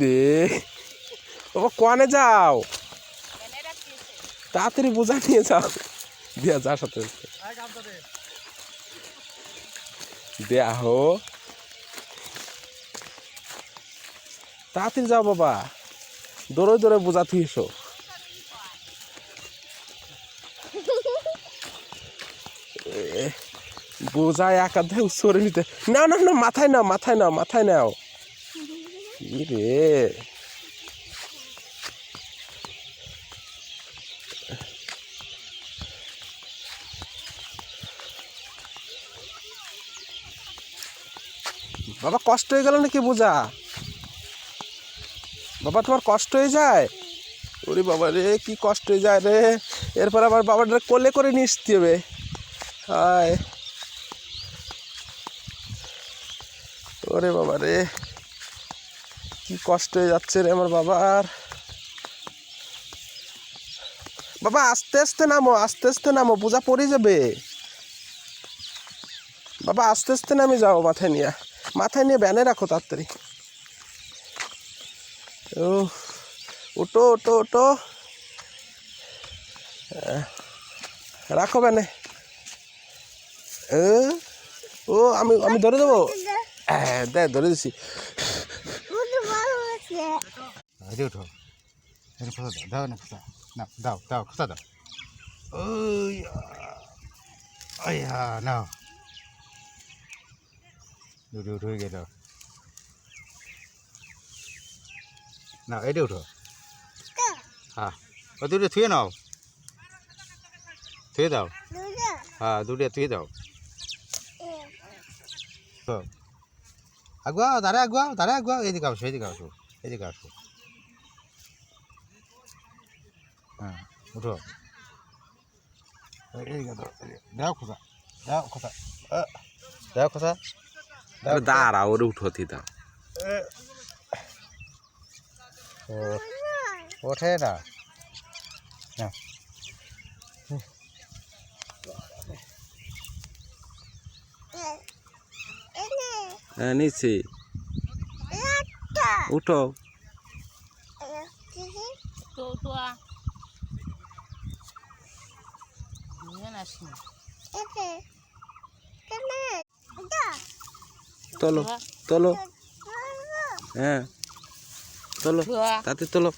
রে বাবা কোয়ানে যাও তাড়াতাড়ি বোঝা নিয়ে যাও দিয়া যার সাথে দেয়া হো তাড়াতাড়ি যাও বাবা দৌড়ে দৌড়ে বোঝা তুই এসো বোঝা একাধে উৎসরে নিতে না না না মাথায় নাও মাথায় নাও মাথায় নাও রে বাবা কষ্ট হয়ে গেল নাকি বোঝা বাবা তোমার কষ্ট হয়ে যায় ওরে বাবা রে কি কষ্ট হয়ে যায় রে এরপর আবার বাবাটা কোলে করে নিয়ে আসতে হবে হায় ওরে বাবা রে কি কষ্ট হয়ে যাচ্ছে রে আমার বাবার বাবা আস্তে আস্তে নামো বোঝা পড়ে যাবে বাবা আস্তে আস্তে নামে যাও মাথায় নিয়ে ব্যানে রাখো তাড়াতাড়ি ও ওটো ওটো ওটো রাখো ব্যানে ও আমি আমি ধরে দেবো হ্যাঁ দেখ ধরে দিছি উঠো দাও না খোসা না দাও দাও খোসা দাও ওই নাও দুটো উঠে গেল না এটা উঠো হ্যাঁ ও দুটো থুয়ে নাও থুয়ে দাও হ্যাঁ দুটো থুয়ে দাও তো আগুয়াও দাঁড়ায় আগুয়াও এদিকে আসো এদিকে আসো হ্যাঁ উঠো এদিকে দাও খোসা দাও খোসা দাঁড়া ওরে উঠোতি দাও ওঠে না হ্যাঁ নিচ্ছি উঠো তোলো তোলো হ্যাঁ তোলো তাতে তোলো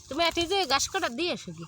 তুমি এটি যে গাছ কাটা দিয়ে এসো কি